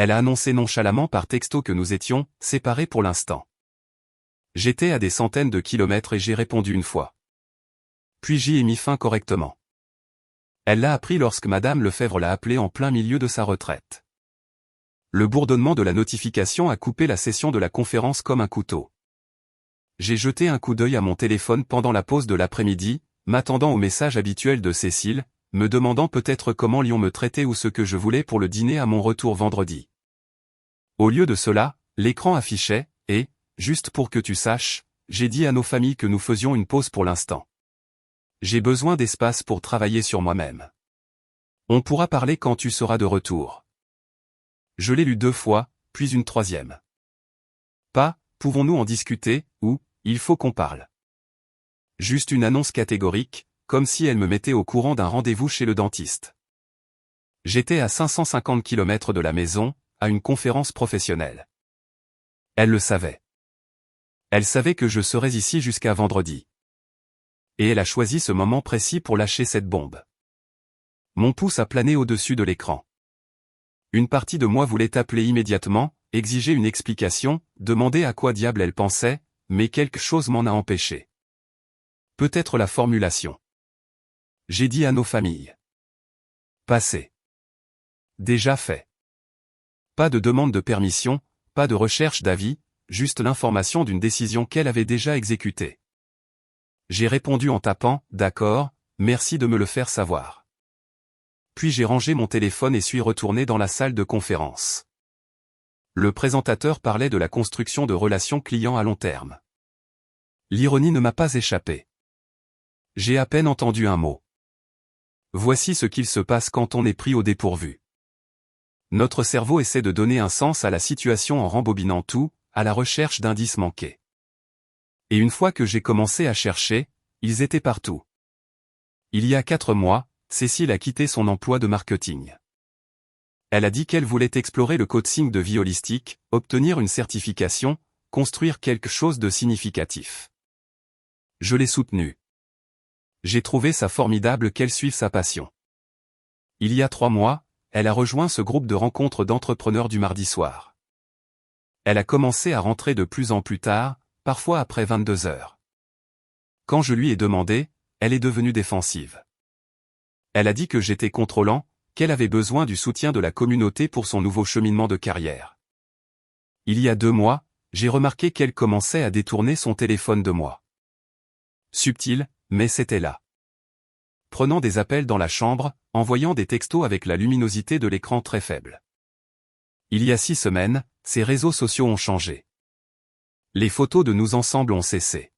Elle a annoncé nonchalamment par texto que nous étions séparés pour l'instant. J'étais à des centaines de kilomètres et j'ai répondu une fois. Puis j'y ai mis fin correctement. Elle l'a appris lorsque Madame Lefebvre l'a appelée en plein milieu de sa retraite. Le bourdonnement de la notification a coupé la session de la conférence comme un couteau. J'ai jeté un coup d'œil à mon téléphone pendant la pause de l'après-midi, m'attendant au message habituel de Cécile, me demandant peut-être comment Lyon me traitait ou ce que je voulais pour le dîner à mon retour vendredi. Au lieu de cela, l'écran affichait, et, juste pour que tu saches, j'ai dit à nos familles que nous faisions une pause pour l'instant. J'ai besoin d'espace pour travailler sur moi-même. On pourra parler quand tu seras de retour. Je l'ai lu 2 fois, puis une 3e. Pas, pouvons-nous en discuter, ou, il faut qu'on parle. Juste une annonce catégorique, comme si elle me mettait au courant d'un rendez-vous chez le dentiste. J'étais à 550 km de la maison, à une conférence professionnelle. Elle le savait. Elle savait que je serais ici jusqu'à vendredi. Et elle a choisi ce moment précis pour lâcher cette bombe. Mon pouce a plané au-dessus de l'écran. Une partie de moi voulait appeler immédiatement, exiger une explication, demander à quoi diable elle pensait, mais quelque chose m'en a empêché. Peut-être la formulation. J'ai dit à nos familles. Passé. Déjà fait. Pas de demande de permission, pas de recherche d'avis, juste l'information d'une décision qu'elle avait déjà exécutée. J'ai répondu en tapant « D'accord, merci de me le faire savoir ». Puis j'ai rangé mon téléphone et suis retourné dans la salle de conférence. Le présentateur parlait de la construction de relations clients à long terme. L'ironie ne m'a pas échappé. J'ai à peine entendu un mot. Voici ce qu'il se passe quand on est pris au dépourvu. Notre cerveau essaie de donner un sens à la situation en rembobinant tout, à la recherche d'indices manqués. Et une fois que j'ai commencé à chercher, ils étaient partout. Il y a 4 mois, Cécile a quitté son emploi de marketing. Elle a dit qu'elle voulait explorer le coaching de vie holistique, obtenir une certification, construire quelque chose de significatif. Je l'ai soutenue. J'ai trouvé ça formidable qu'elle suive sa passion. Il y a 3 mois, elle a rejoint ce groupe de rencontres d'entrepreneurs du mardi soir. Elle a commencé à rentrer de plus en plus tard, parfois après 22 heures. Quand je lui ai demandé, elle est devenue défensive. Elle a dit que j'étais contrôlant, qu'elle avait besoin du soutien de la communauté pour son nouveau cheminement de carrière. Il y a 2 mois, j'ai remarqué qu'elle commençait à détourner son téléphone de moi. Subtil, mais c'était là. Prenant des appels dans la chambre, envoyant des textos avec la luminosité de l'écran très faible. Il y a 6 semaines, ces réseaux sociaux ont changé. Les photos de nous ensemble ont cessé.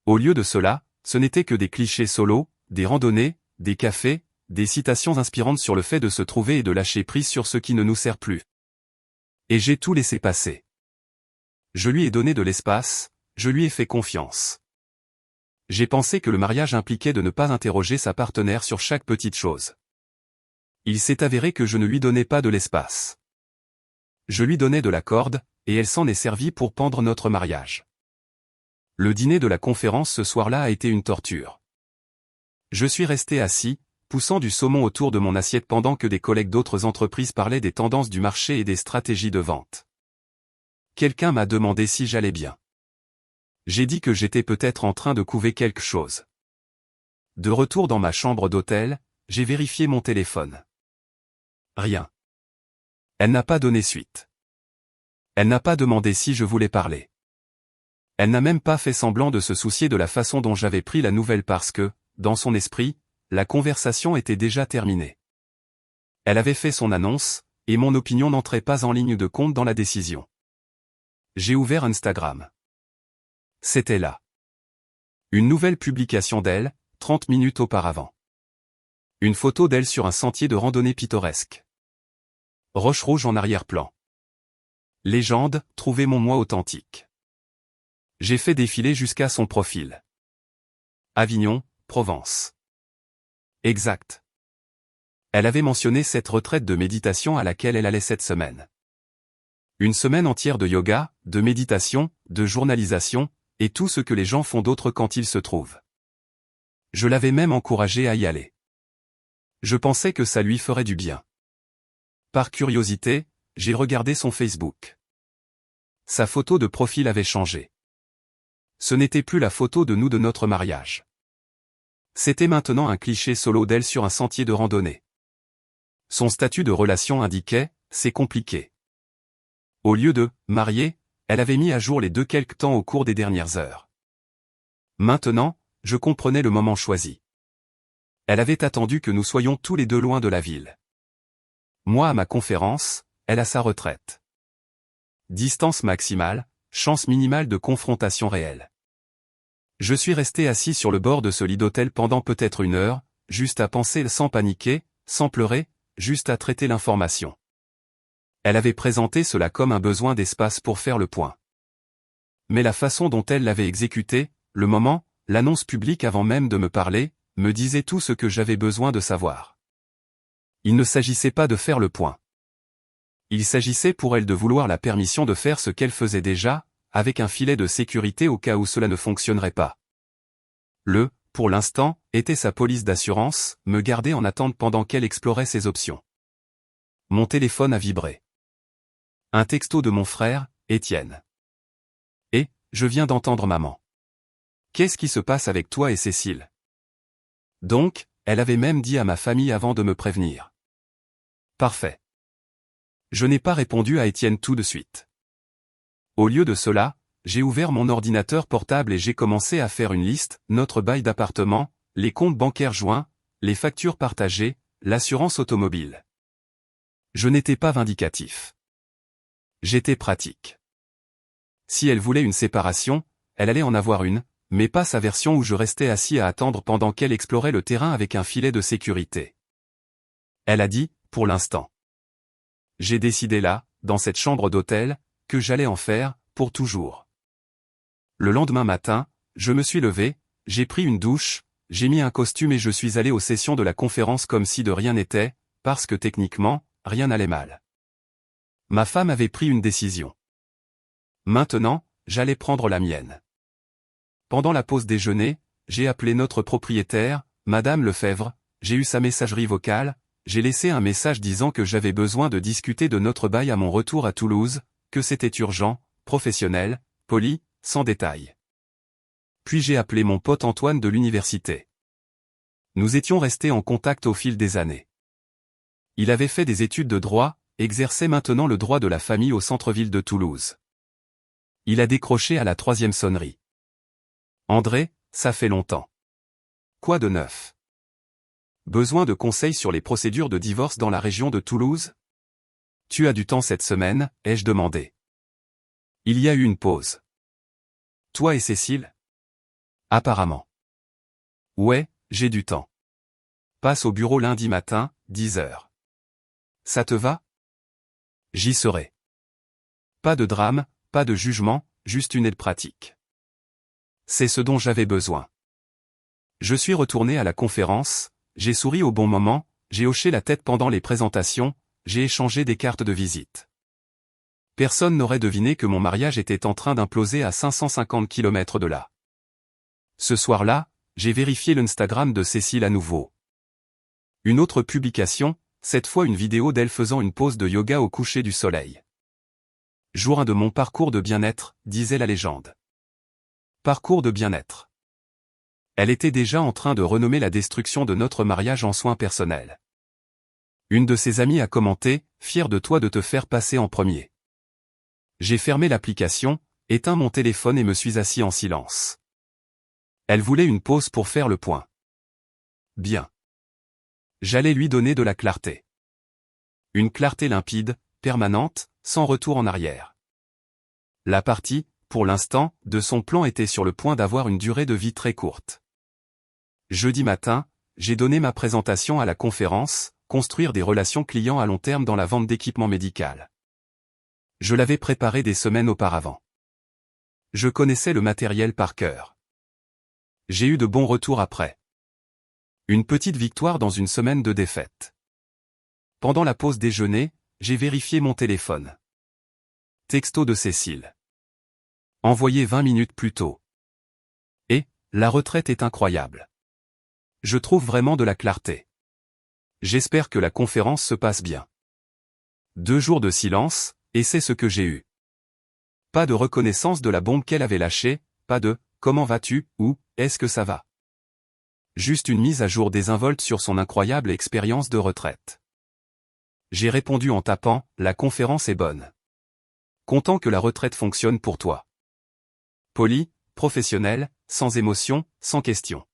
Au lieu de cela, ce n'étaient que des clichés solos, des randonnées, des cafés, des citations inspirantes sur le fait de se trouver et de lâcher prise sur ce qui ne nous sert plus. Et j'ai tout laissé passer. Je lui ai donné de l'espace, je lui ai fait confiance. J'ai pensé que le mariage impliquait de ne pas interroger sa partenaire sur chaque petite chose. Il s'est avéré que je ne lui donnais pas de l'espace. Je lui donnais de la corde, et elle s'en est servie pour pendre notre mariage. Le dîner de la conférence ce soir-là a été une torture. Je suis resté assis, poussant du saumon autour de mon assiette pendant que des collègues d'autres entreprises parlaient des tendances du marché et des stratégies de vente. Quelqu'un m'a demandé si j'allais bien. J'ai dit que j'étais peut-être en train de couver quelque chose. De retour dans ma chambre d'hôtel, j'ai vérifié mon téléphone. Rien. Elle n'a pas donné suite. Elle n'a pas demandé si je voulais parler. Elle n'a même pas fait semblant de se soucier de la façon dont j'avais pris la nouvelle parce que, dans son esprit, la conversation était déjà terminée. Elle avait fait son annonce, et mon opinion n'entrait pas en ligne de compte dans la décision. J'ai ouvert Instagram. C'était là. Une nouvelle publication d'elle, 30 minutes auparavant. Une photo d'elle sur un sentier de randonnée pittoresque. Roche rouge en arrière-plan. Légende, trouvez mon moi authentique. J'ai fait défiler jusqu'à son profil. Avignon, Provence. Exact. Elle avait mentionné cette retraite de méditation à laquelle elle allait cette semaine. Une semaine entière de yoga, de méditation, de journalisation, et tout ce que les gens font d'autre quand ils se trouvent. Je l'avais même encouragée à y aller. Je pensais que ça lui ferait du bien. Par curiosité, j'ai regardé son Facebook. Sa photo de profil avait changé. Ce n'était plus la photo de nous de notre mariage. C'était maintenant un cliché solo d'elle sur un sentier de randonnée. Son statut de relation indiquait « c'est compliqué ». Au lieu de « marié », elle avait mis à jour les deux quelque temps au cours des dernières heures. Maintenant, je comprenais le moment choisi. Elle avait attendu que nous soyons tous les deux loin de la ville. Moi à ma conférence, elle à sa retraite. Distance maximale, chance minimale de confrontation réelle. Je suis resté assis sur le bord de ce lit d'hôtel pendant peut-être 1 heure, juste à penser sans paniquer, sans pleurer, juste à traiter l'information. Elle avait présenté cela comme un besoin d'espace pour faire le point. Mais la façon dont elle l'avait exécuté, le moment, l'annonce publique avant même de me parler, me disait tout ce que j'avais besoin de savoir. Il ne s'agissait pas de faire le point. Il s'agissait pour elle de vouloir la permission de faire ce qu'elle faisait déjà, avec un filet de sécurité au cas où cela ne fonctionnerait pas. Pour l'instant, était sa police d'assurance, me garder en attente pendant qu'elle explorait ses options. Mon téléphone a vibré. Un texto de mon frère, Étienne. Et, je viens d'entendre maman. Qu'est-ce qui se passe avec toi et Cécile? Donc, elle avait même dit à ma famille avant de me prévenir. Parfait. Je n'ai pas répondu à Étienne tout de suite. Au lieu de cela, j'ai ouvert mon ordinateur portable et j'ai commencé à faire une liste, notre bail d'appartement, les comptes bancaires joints, les factures partagées, l'assurance automobile. Je n'étais pas vindicatif. J'étais pratique. Si elle voulait une séparation, elle allait en avoir une, mais pas sa version où je restais assis à attendre pendant qu'elle explorait le terrain avec un filet de sécurité. Elle a dit, pour l'instant. J'ai décidé là, dans cette chambre d'hôtel, que j'allais en faire, pour toujours. Le lendemain matin, je me suis levé, j'ai pris une douche, j'ai mis un costume et je suis allé aux sessions de la conférence comme si de rien n'était, parce que techniquement, rien n'allait mal. Ma femme avait pris une décision. Maintenant, j'allais prendre la mienne. Pendant la pause déjeuner, j'ai appelé notre propriétaire, Madame Lefebvre, j'ai eu sa messagerie vocale, j'ai laissé un message disant que j'avais besoin de discuter de notre bail à mon retour à Toulouse, que c'était urgent, professionnel, poli, sans détail. Puis j'ai appelé mon pote Antoine de l'université. Nous étions restés en contact au fil des années. Il avait fait des études de droit, exerçait maintenant le droit de la famille au centre-ville de Toulouse. Il a décroché à la 3e sonnerie. André, ça fait longtemps. Quoi de neuf? Besoin de conseils sur les procédures de divorce dans la région de Toulouse? Tu as du temps cette semaine, ai-je demandé. Il y a eu une pause. Toi et Cécile? Apparemment. Ouais, j'ai du temps. Passe au bureau lundi matin, 10 heures. Ça te va? J'y serai. Pas de drame, pas de jugement, juste une aide pratique. C'est ce dont j'avais besoin. Je suis retourné à la conférence, j'ai souri au bon moment, j'ai hoché la tête pendant les présentations, j'ai échangé des cartes de visite. Personne n'aurait deviné que mon mariage était en train d'imploser à 550 km de là. Ce soir-là, j'ai vérifié l'Instagram de Cécile à nouveau. Une autre publication, cette fois une vidéo d'elle faisant une pause de yoga au coucher du soleil. Jour 1 de mon parcours de bien-être, disait la légende. Parcours de bien-être. Elle était déjà en train de renommer la destruction de notre mariage en soins personnels. Une de ses amies a commenté, fier de toi de te faire passer en premier. J'ai fermé l'application, éteint mon téléphone et me suis assis en silence. Elle voulait une pause pour faire le point. Bien. J'allais lui donner de la clarté. Une clarté limpide, permanente, sans retour en arrière. La partie, pour l'instant, de son plan était sur le point d'avoir une durée de vie très courte. Jeudi matin, j'ai donné ma présentation à la conférence, construire des relations clients à long terme dans la vente d'équipements médicaux. Je l'avais préparé des semaines auparavant. Je connaissais le matériel par cœur. J'ai eu de bons retours après. Une petite victoire dans une semaine de défaite. Pendant la pause déjeuner, j'ai vérifié mon téléphone. Texto de Cécile. Envoyé 20 minutes plus tôt. Et, la retraite est incroyable. Je trouve vraiment de la clarté. J'espère que la conférence se passe bien. 2 jours de silence, et c'est ce que j'ai eu. Pas de reconnaissance de la bombe qu'elle avait lâchée, pas de « comment vas-tu » ou « est-ce que ça va ?» Juste une mise à jour désinvolte sur son incroyable expérience de retraite. J'ai répondu en tapant « la conférence est bonne. Content que la retraite fonctionne pour toi. » Poli, professionnel, sans émotion, sans question.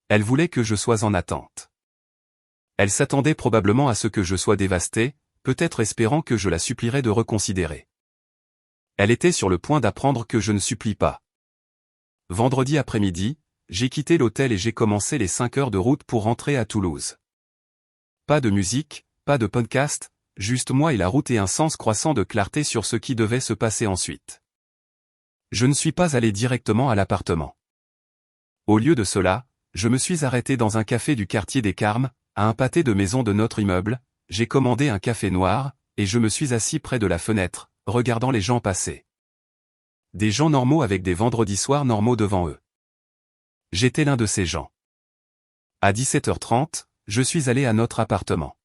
Elle voulait que je sois en attente. Elle s'attendait probablement à ce que je sois dévasté, peut-être espérant que je la supplierais de reconsidérer. Elle était sur le point d'apprendre que je ne supplie pas. Vendredi après-midi, j'ai quitté l'hôtel et j'ai commencé les 5 heures de route pour rentrer à Toulouse. Pas de musique, pas de podcast, juste moi et la route et un sens croissant de clarté sur ce qui devait se passer ensuite. Je ne suis pas allé directement à l'appartement. Au lieu de cela, je me suis arrêté dans un café du quartier des Carmes, à un pâté de maison de notre immeuble, j'ai commandé un café noir, et je me suis assis près de la fenêtre, regardant les gens passer. Des gens normaux avec des vendredis soirs normaux devant eux. J'étais l'un de ces gens. À 17h30, je suis allé à notre appartement.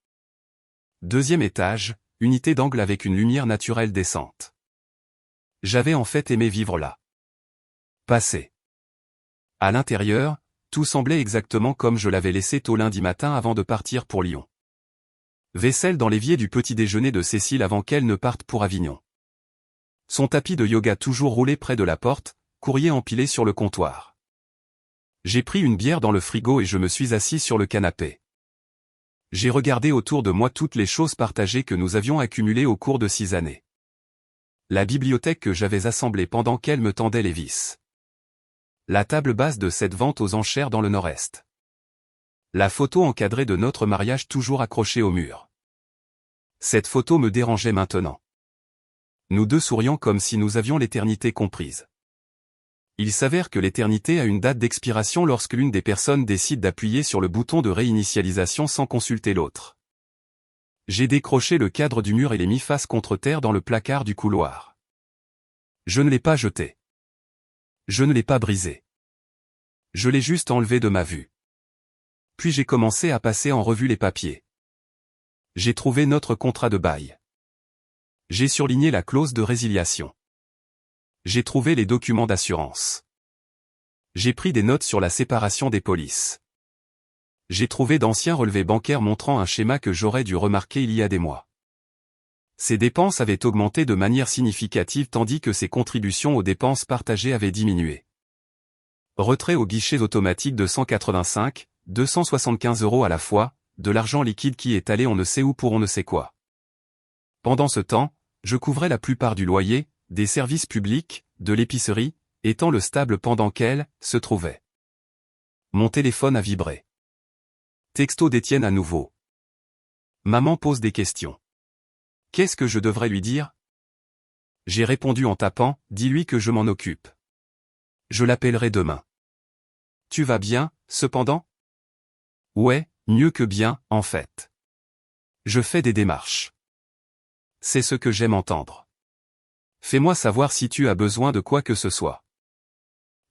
2e étage, unité d'angle avec une lumière naturelle décente. J'avais en fait aimé vivre là. Passer. À l'intérieur, tout semblait exactement comme je l'avais laissé tôt lundi matin avant de partir pour Lyon. Vaisselle dans l'évier du petit déjeuner de Cécile avant qu'elle ne parte pour Avignon. Son tapis de yoga toujours roulé près de la porte, courrier empilé sur le comptoir. J'ai pris une bière dans le frigo et je me suis assis sur le canapé. J'ai regardé autour de moi toutes les choses partagées que nous avions accumulées au cours de 6 années. La bibliothèque que j'avais assemblée pendant qu'elle me tendait les vis. La table basse de cette vente aux enchères dans le nord-est. La photo encadrée de notre mariage toujours accrochée au mur. Cette photo me dérangeait maintenant. Nous deux sourions comme si nous avions l'éternité comprise. Il s'avère que l'éternité a une date d'expiration lorsque l'une des personnes décide d'appuyer sur le bouton de réinitialisation sans consulter l'autre. J'ai décroché le cadre du mur et l'ai mis face contre terre dans le placard du couloir. Je ne l'ai pas jeté. Je ne l'ai pas brisé. Je l'ai juste enlevé de ma vue. Puis j'ai commencé à passer en revue les papiers. J'ai trouvé notre contrat de bail. J'ai surligné la clause de résiliation. J'ai trouvé les documents d'assurance. J'ai pris des notes sur la séparation des polices. J'ai trouvé d'anciens relevés bancaires montrant un schéma que j'aurais dû remarquer il y a des mois. Ses dépenses avaient augmenté de manière significative tandis que ses contributions aux dépenses partagées avaient diminué. Retrait au guichet automatique de 185, 275 € à la fois, de l'argent liquide qui est allé on ne sait où pour on ne sait quoi. Pendant ce temps, je couvrais la plupart du loyer, des services publics, de l'épicerie, étant le stable pendant qu'elle se trouvait. Mon téléphone a vibré. Texto d'Étienne à nouveau. Maman pose des questions. Qu'est-ce que je devrais lui dire? J'ai répondu en tapant, dis-lui que je m'en occupe. Je l'appellerai demain. Tu vas bien, cependant? Ouais, mieux que bien, en fait. Je fais des démarches. C'est ce que j'aime entendre. Fais-moi savoir si tu as besoin de quoi que ce soit.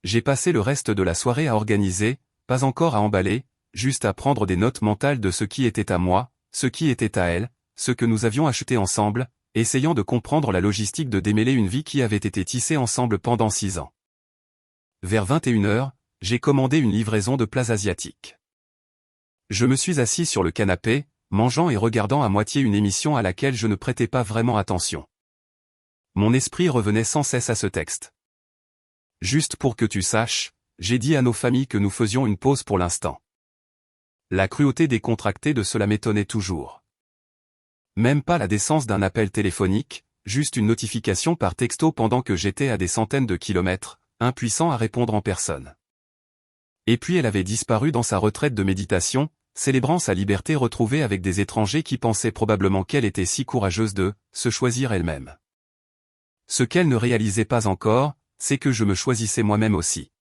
J'ai passé le reste de la soirée à organiser, pas encore à emballer, juste à prendre des notes mentales de ce qui était à moi, ce qui était à elle, ce que nous avions acheté ensemble, essayant de comprendre la logistique de démêler une vie qui avait été tissée ensemble pendant 6 ans. Vers 21h, j'ai commandé une livraison de plats asiatiques. Je me suis assis sur le canapé, mangeant et regardant à moitié une émission à laquelle je ne prêtais pas vraiment attention. Mon esprit revenait sans cesse à ce texte. Juste pour que tu saches, j'ai dit à nos familles que nous faisions une pause pour l'instant. La cruauté décontractée de cela m'étonnait toujours. Même pas la décence d'un appel téléphonique, juste une notification par texto pendant que j'étais à des centaines de kilomètres, impuissant à répondre en personne. Et puis elle avait disparu dans sa retraite de méditation, célébrant sa liberté retrouvée avec des étrangers qui pensaient probablement qu'elle était si courageuse de se choisir elle-même. Ce qu'elle ne réalisait pas encore, c'est que je me choisissais moi-même aussi.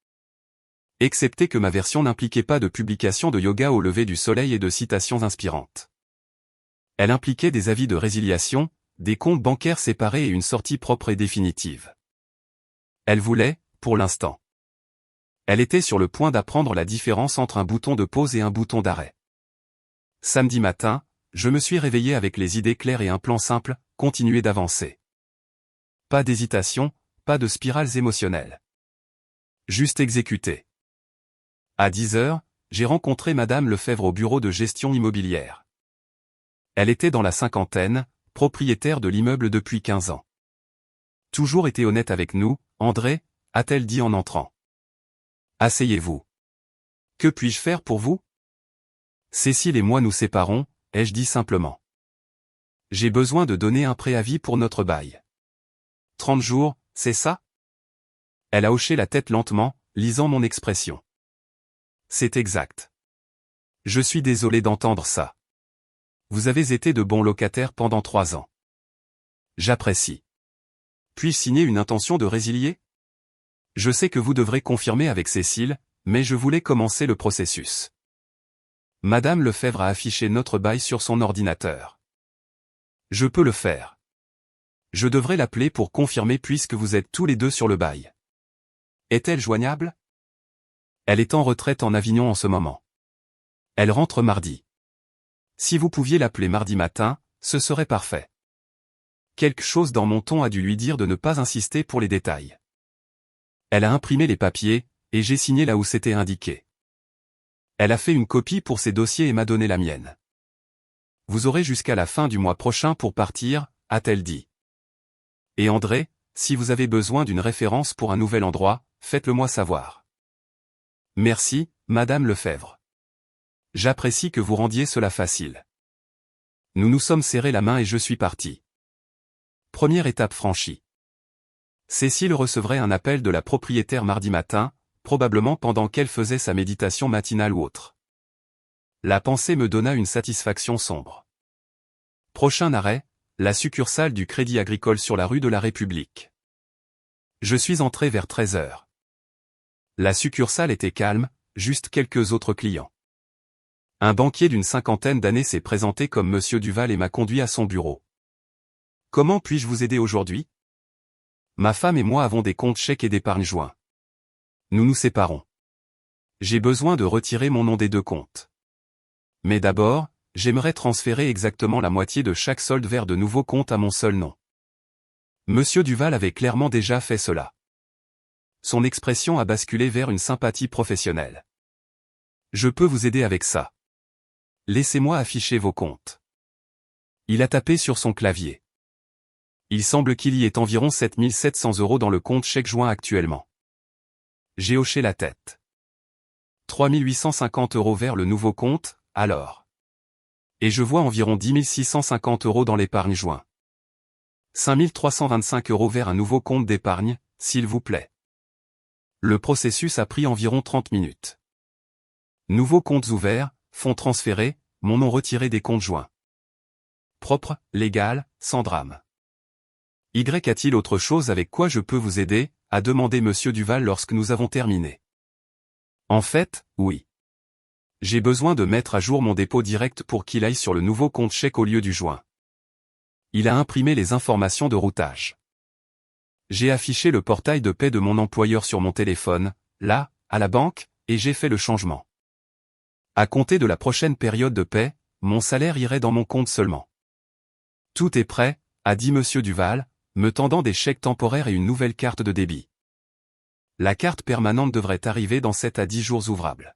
Excepté que ma version n'impliquait pas de publication de yoga au lever du soleil et de citations inspirantes. Elle impliquait des avis de résiliation, des comptes bancaires séparés et une sortie propre et définitive. Elle voulait, pour l'instant. Elle était sur le point d'apprendre la différence entre un bouton de pause et un bouton d'arrêt. Samedi matin, Je me suis réveillé avec les idées claires et un plan simple, continuer d'avancer. Pas d'hésitation, pas de spirales émotionnelles. Juste exécuter. À 10 heures, j'ai rencontré Madame Lefebvre au bureau de gestion immobilière. Elle était dans la cinquantaine, propriétaire de l'immeuble depuis 15 ans. Toujours été honnête avec nous, André, a-t-elle dit en entrant. Asseyez-vous. Que puis-je faire pour vous? Cécile et moi nous séparons, ai-je dit simplement. J'ai besoin de donner un préavis pour notre bail. 30 jours, c'est ça? Elle a hoché la tête lentement, lisant mon expression. C'est exact. Je suis désolé d'entendre ça. Vous avez été de bons locataires pendant 3 ans. J'apprécie. Puis-je signer une intention de résilier? Je sais que vous devrez confirmer avec Cécile, mais je voulais commencer le processus. Madame Lefebvre a affiché notre bail sur son ordinateur. Je peux le faire. Je devrais l'appeler pour confirmer puisque vous êtes tous les deux sur le bail. Est-elle joignable? Elle est en retraite en Avignon en ce moment. Elle rentre mardi. Si vous pouviez l'appeler mardi matin, ce serait parfait. Quelque chose dans mon ton a dû lui dire de ne pas insister pour les détails. Elle a imprimé les papiers, et j'ai signé là où c'était indiqué. Elle a fait une copie pour ses dossiers et m'a donné la mienne. Vous aurez jusqu'à la fin du mois prochain pour partir, a-t-elle dit. Et André, si vous avez besoin d'une référence pour un nouvel endroit, faites-le-moi savoir. Merci, Madame Lefebvre. J'apprécie que vous rendiez cela facile. Nous nous sommes serrés la main et je suis parti. Première étape franchie. Cécile recevrait un appel de la propriétaire mardi matin, probablement pendant qu'elle faisait sa méditation matinale ou autre. La pensée me donna une satisfaction sombre. Prochain arrêt, la succursale du Crédit Agricole sur la rue de la République. Je suis entré vers 13 heures. La succursale était calme, juste quelques autres clients. Un banquier d'une cinquantaine d'années s'est présenté comme Monsieur Duval et m'a conduit à son bureau. Comment puis-je vous aider aujourd'hui? Ma femme et moi avons des comptes chèques et d'épargne joints. Nous nous séparons. J'ai besoin de retirer mon nom des deux comptes. Mais d'abord, j'aimerais transférer exactement la moitié de chaque solde vers de nouveaux comptes à mon seul nom. Monsieur Duval avait clairement déjà fait cela. Son expression a basculé vers une sympathie professionnelle. Je peux vous aider avec ça. Laissez-moi afficher vos comptes. Il a tapé sur son clavier. Il semble qu'il y ait environ 7 700 € dans le compte chèque joint actuellement. J'ai hoché la tête. 3 850 € vers le nouveau compte, alors. Et je vois environ 10 650 € dans l'épargne joint. 5 325 € vers un nouveau compte d'épargne, s'il vous plaît. Le processus a pris environ 30 minutes. Nouveaux comptes ouverts, fonds transférés, mon nom retiré des comptes joints. Propre, légal, sans drame. Y a-t-il autre chose avec quoi je peux vous aider, a demandé Monsieur Duval lorsque nous avons terminé. En fait, oui. J'ai besoin de mettre à jour mon dépôt direct pour qu'il aille sur le nouveau compte chèque au lieu du joint. Il a imprimé les informations de routage. J'ai affiché le portail de paie de mon employeur sur mon téléphone, là, à la banque, et j'ai fait le changement. À compter de la prochaine période de paie, mon salaire irait dans mon compte seulement. Tout est prêt, a dit Monsieur Duval, me tendant des chèques temporaires et une nouvelle carte de débit. La carte permanente devrait arriver dans 7 à 10 jours ouvrables.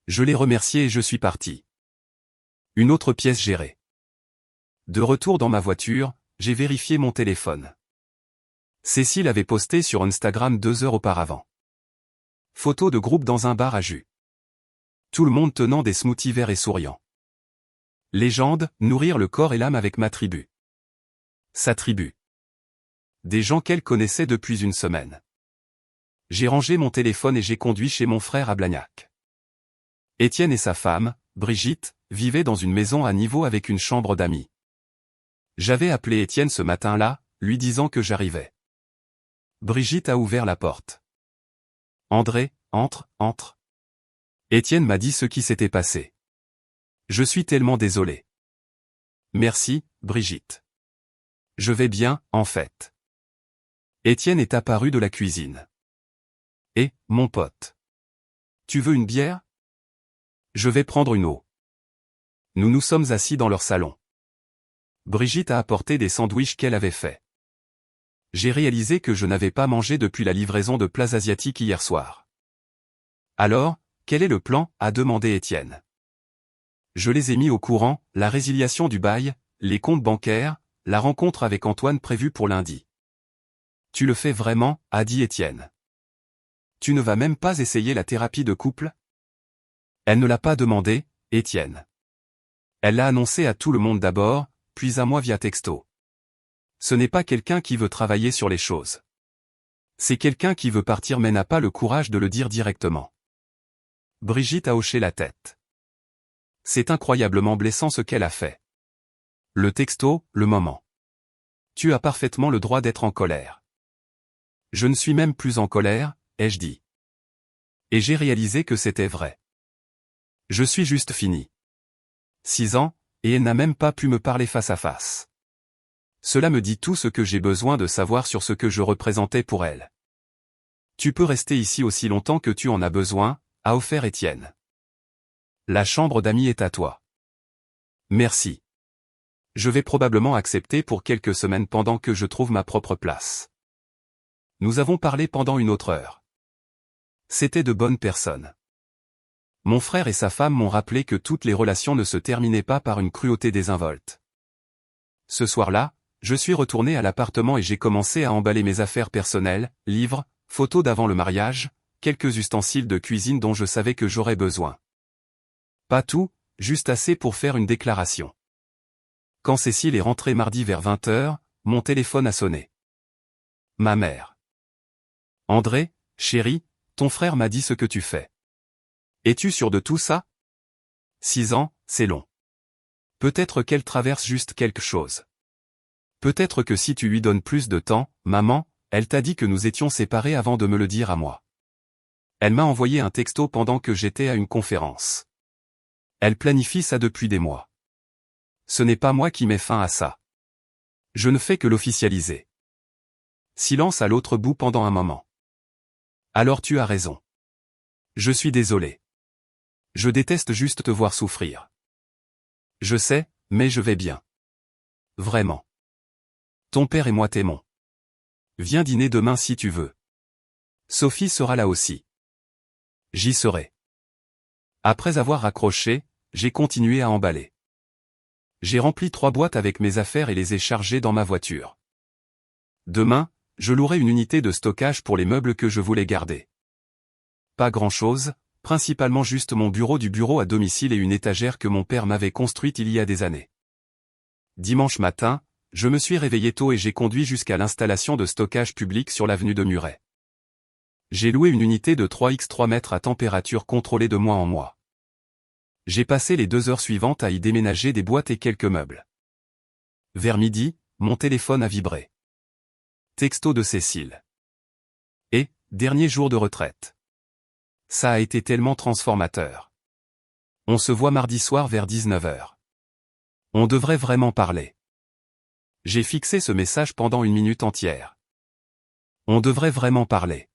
Je l'ai remercié et je suis parti. Une autre pièce gérée. De retour dans ma voiture, j'ai vérifié mon téléphone. Cécile avait posté sur Instagram 2 heures auparavant. Photo de groupe dans un bar à jus. Tout le monde tenant des smoothies verts et souriant. Légende, nourrir le corps et l'âme avec ma tribu. Sa tribu. Des gens qu'elle connaissait depuis une semaine. J'ai rangé mon téléphone et j'ai conduit chez mon frère à Blagnac. Étienne et sa femme, Brigitte, vivaient dans une maison à niveau avec une chambre d'amis. J'avais appelé Étienne ce matin-là, lui disant que j'arrivais. Brigitte a ouvert la porte. André, entre, entre. Étienne m'a dit ce qui s'était passé. Je suis tellement désolé. Merci, Brigitte. Je vais bien, en fait. Étienne est apparu de la cuisine. Eh, mon pote. Tu veux une bière? Je vais prendre une eau. Nous nous sommes assis dans leur salon. Brigitte a apporté des sandwichs qu'elle avait faits. J'ai réalisé que je n'avais pas mangé depuis la livraison de plats asiatiques hier soir. Alors, quel est le plan, a demandé Étienne. Je les ai mis au courant, la résiliation du bail, les comptes bancaires, la rencontre avec Antoine prévue pour lundi. Tu le fais vraiment, a dit Étienne. Tu ne vas même pas essayer la thérapie de couple? Elle ne l'a pas demandé, Étienne. Elle l'a annoncé à tout le monde d'abord, puis à moi via texto. Ce n'est pas quelqu'un qui veut travailler sur les choses. C'est quelqu'un qui veut partir mais n'a pas le courage de le dire directement. Brigitte a hoché la tête. C'est incroyablement blessant ce qu'elle a fait. Le texto, le moment. Tu as parfaitement le droit d'être en colère. Je ne suis même plus en colère, ai-je dit. Et j'ai réalisé que c'était vrai. Je suis juste fini. 6 ans, et elle n'a même pas pu me parler face à face. Cela me dit tout ce que j'ai besoin de savoir sur ce que je représentais pour elle. Tu peux rester ici aussi longtemps que tu en as besoin, a offert Étienne. La chambre d'amis est à toi. Merci. Je vais probablement accepter pour quelques semaines pendant que je trouve ma propre place. Nous avons parlé pendant une autre heure. C'était de bonnes personnes. Mon frère et sa femme m'ont rappelé que toutes les relations ne se terminaient pas par une cruauté désinvolte. Ce soir-là, je suis retourné à l'appartement et j'ai commencé à emballer mes affaires personnelles, livres, photos d'avant le mariage, quelques ustensiles de cuisine dont je savais que j'aurais besoin. Pas tout, juste assez pour faire une déclaration. Quand Cécile est rentrée mardi vers 20h, mon téléphone a sonné. Ma mère. André, chéri, ton frère m'a dit ce que tu fais. Es-tu sûr de tout ça? 6 ans, c'est long. Peut-être qu'elle traverse juste quelque chose. Peut-être que si tu lui donnes plus de temps, maman, elle t'a dit que nous étions séparés avant de me le dire à moi. Elle m'a envoyé un texto pendant que j'étais à une conférence. Elle planifie ça depuis des mois. Ce n'est pas moi qui mets fin à ça. Je ne fais que l'officialiser. Silence à l'autre bout pendant un moment. Alors tu as raison. Je suis désolé. Je déteste juste te voir souffrir. Je sais, mais je vais bien. Vraiment. Ton père et moi t'aimons. Viens dîner demain si tu veux. Sophie sera là aussi. J'y serai. Après avoir raccroché, j'ai continué à emballer. J'ai rempli 3 boîtes avec mes affaires et les ai chargées dans ma voiture. Demain, je louerai une unité de stockage pour les meubles que je voulais garder. Pas grand-chose, principalement juste mon bureau à domicile et une étagère que mon père m'avait construite il y a des années. Dimanche matin, je me suis réveillé tôt et j'ai conduit jusqu'à l'installation de stockage public sur l'avenue de Muret. J'ai loué une unité de 3x3 mètres à température contrôlée de mois en mois. J'ai passé les 2 heures suivantes à y déménager des boîtes et quelques meubles. Vers midi, mon téléphone a vibré. Texto de Cécile. Et, dernier jour de retraite. Ça a été tellement transformateur. On se voit mardi soir vers 19h. On devrait vraiment parler. J'ai fixé ce message pendant 1 minute entière. On devrait vraiment parler.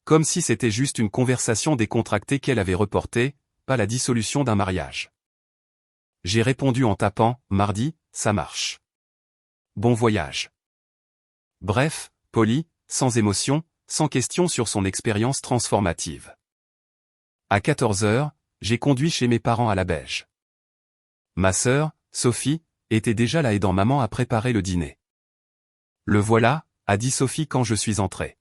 Comme si c'était juste une conversation décontractée qu'elle avait reportée, pas la dissolution d'un mariage. J'ai répondu en tapant, mardi, ça marche. Bon voyage. Bref, poli, sans émotion, sans question sur son expérience transformative. À 14h, j'ai conduit chez mes parents à la Beige. Ma sœur, Sophie, était déjà là aidant maman à préparer le dîner. Le voilà, a dit Sophie quand je suis entré.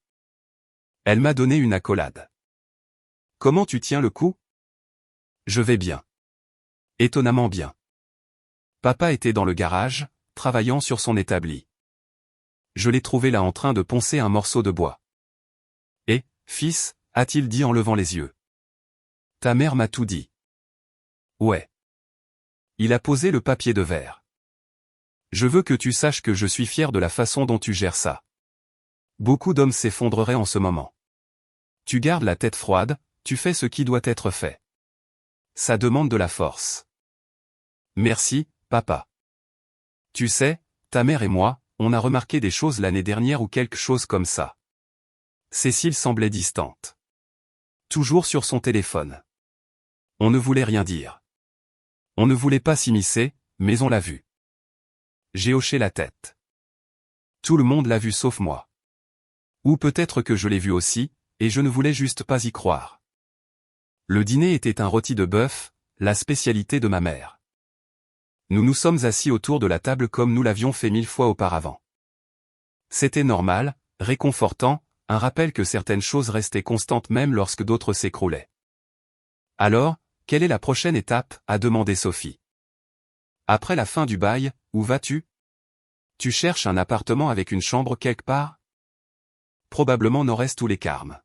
Elle m'a donné une accolade. Comment tu tiens le coup? Je vais bien. Étonnamment bien. Papa était dans le garage, travaillant sur son établi. Je l'ai trouvé là en train de poncer un morceau de bois. Et, fils, a-t-il dit en levant les yeux. Ta mère m'a tout dit. Ouais. Il a posé le papier de verre. Je veux que tu saches que je suis fier de la façon dont tu gères ça. Beaucoup d'hommes s'effondreraient en ce moment. Tu gardes la tête froide, tu fais ce qui doit être fait. Ça demande de la force. Merci, papa. Tu sais, ta mère et moi, on a remarqué des choses l'année dernière ou quelque chose comme ça. Cécile semblait distante. Toujours sur son téléphone. On ne voulait rien dire. On ne voulait pas s'immiscer, mais on l'a vu. J'ai hoché la tête. Tout le monde l'a vu sauf moi. Ou peut-être que je l'ai vu aussi, et je ne voulais juste pas y croire. Le dîner était un rôti de bœuf, la spécialité de ma mère. Nous nous sommes assis autour de la table comme nous l'avions fait 1000 fois auparavant. C'était normal, réconfortant, un rappel que certaines choses restaient constantes même lorsque d'autres s'écroulaient. Alors, quelle est la prochaine étape, a demandé Sophie. Après la fin du bail, où vas-tu? Tu cherches un appartement avec une chambre quelque part? Probablement nord-est ou les Carmes.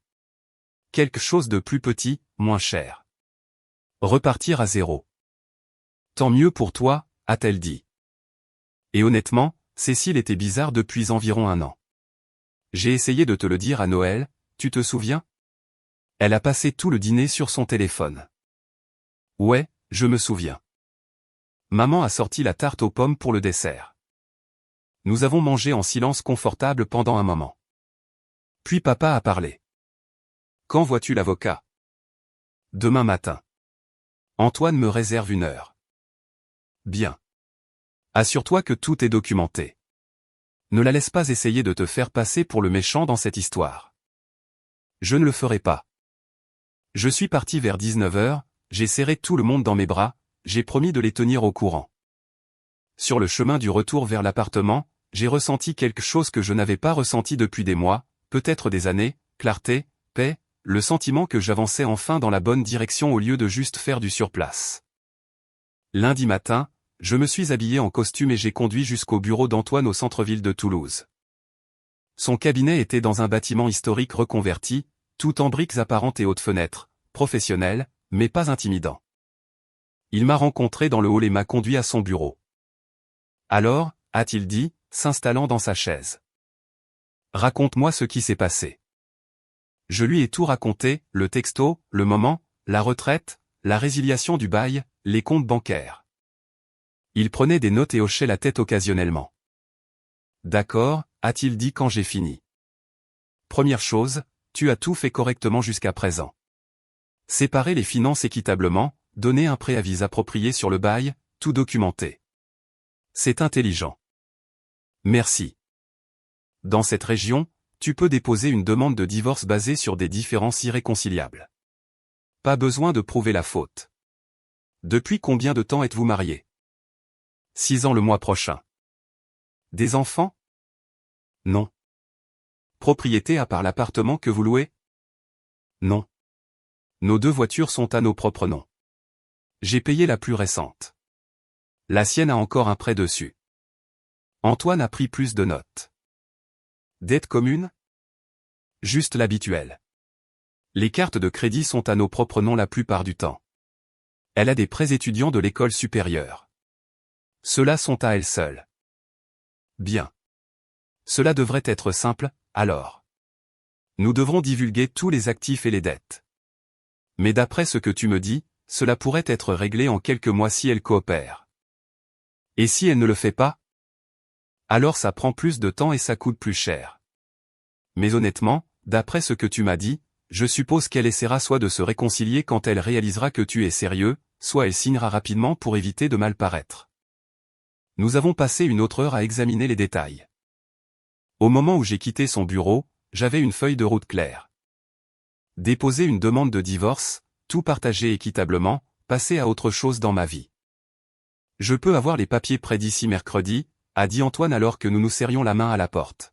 Quelque chose de plus petit, moins cher. Repartir à zéro. Tant mieux pour toi, a-t-elle dit. Et honnêtement, Cécile était bizarre depuis environ 1 an. J'ai essayé de te le dire à Noël, tu te souviens? Elle a passé tout le dîner sur son téléphone. Ouais, je me souviens. Maman a sorti la tarte aux pommes pour le dessert. Nous avons mangé en silence confortable pendant un moment. Puis papa a parlé. Quand vois-tu l'avocat? Demain matin. Antoine me réserve 1 heure. Bien. Assure-toi que tout est documenté. Ne la laisse pas essayer de te faire passer pour le méchant dans cette histoire. Je ne le ferai pas. Je suis parti vers 19h, j'ai serré tout le monde dans mes bras, j'ai promis de les tenir au courant. Sur le chemin du retour vers l'appartement, j'ai ressenti quelque chose que je n'avais pas ressenti depuis des mois, peut-être des années, clarté, paix, le sentiment que j'avançais enfin dans la bonne direction au lieu de juste faire du surplace. Lundi matin, je me suis habillé en costume et j'ai conduit jusqu'au bureau d'Antoine au centre-ville de Toulouse. Son cabinet était dans un bâtiment historique reconverti, tout en briques apparentes et hautes fenêtres, professionnel, mais pas intimidant. Il m'a rencontré dans le hall et m'a conduit à son bureau. Alors, a-t-il dit, s'installant dans sa chaise. Raconte-moi ce qui s'est passé. Je lui ai tout raconté, le texto, le moment, la retraite, la résiliation du bail, les comptes bancaires. Il prenait des notes et hochait la tête occasionnellement. D'accord, a-t-il dit quand j'ai fini. Première chose, tu as tout fait correctement jusqu'à présent. Séparer les finances équitablement, donner un préavis approprié sur le bail, tout documenté. C'est intelligent. Merci. Dans cette région, tu peux déposer une demande de divorce basée sur des différences irréconciliables. Pas besoin de prouver la faute. Depuis combien de temps êtes-vous mariés? 6 ans le mois prochain. Des enfants? Non. Propriété à part l'appartement que vous louez? Non. Nos 2 voitures sont à nos propres noms. J'ai payé la plus récente. La sienne a encore un prêt dessus. Antoine a pris plus de notes. Dette commune? Juste l'habituel. Les cartes de crédit sont à nos propres noms la plupart du temps. Elle a des prêts étudiants de l'école supérieure. Ceux-là sont à elle seule. Bien. Cela devrait être simple, alors. Nous devrons divulguer tous les actifs et les dettes. Mais d'après ce que tu me dis, cela pourrait être réglé en quelques mois si elle coopère. Et si elle ne le fait pas? Alors ça prend plus de temps et ça coûte plus cher. Mais honnêtement, d'après ce que tu m'as dit, je suppose qu'elle essaiera soit de se réconcilier quand elle réalisera que tu es sérieux, soit elle signera rapidement pour éviter de mal paraître. Nous avons passé une autre heure à examiner les détails. Au moment où j'ai quitté son bureau, j'avais une feuille de route claire. Déposer une demande de divorce, tout partager équitablement, passer à autre chose dans ma vie. Je peux avoir les papiers prêts d'ici mercredi, a dit Antoine alors que nous nous serrions la main à la porte.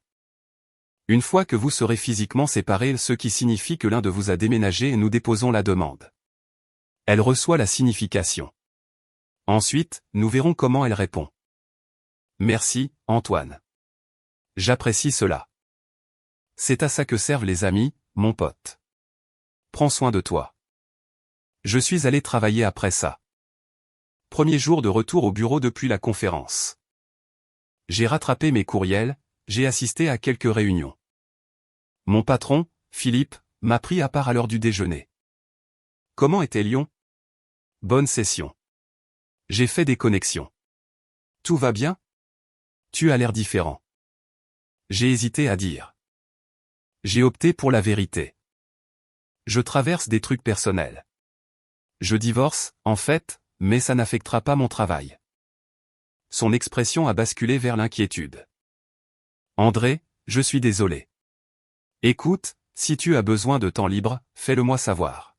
Une fois que vous serez physiquement séparés, ce qui signifie que l'un de vous a déménagé et nous déposons la demande. Elle reçoit la signification. Ensuite, nous verrons comment elle répond. Merci, Antoine. J'apprécie cela. C'est à ça que servent les amis, mon pote. Prends soin de toi. Je suis allé travailler après ça. Premier jour de retour au bureau depuis la conférence. J'ai rattrapé mes courriels, j'ai assisté à quelques réunions. Mon patron, Philippe, m'a pris à part à l'heure du déjeuner. Comment était Lyon? Bonne session. J'ai fait des connexions. Tout va bien? Tu as l'air différent. J'ai hésité à dire. J'ai opté pour la vérité. Je traverse des trucs personnels. Je divorce, en fait, mais ça n'affectera pas mon travail. Son expression a basculé vers l'inquiétude. André, je suis désolé. Écoute, si tu as besoin de temps libre, fais-le-moi savoir.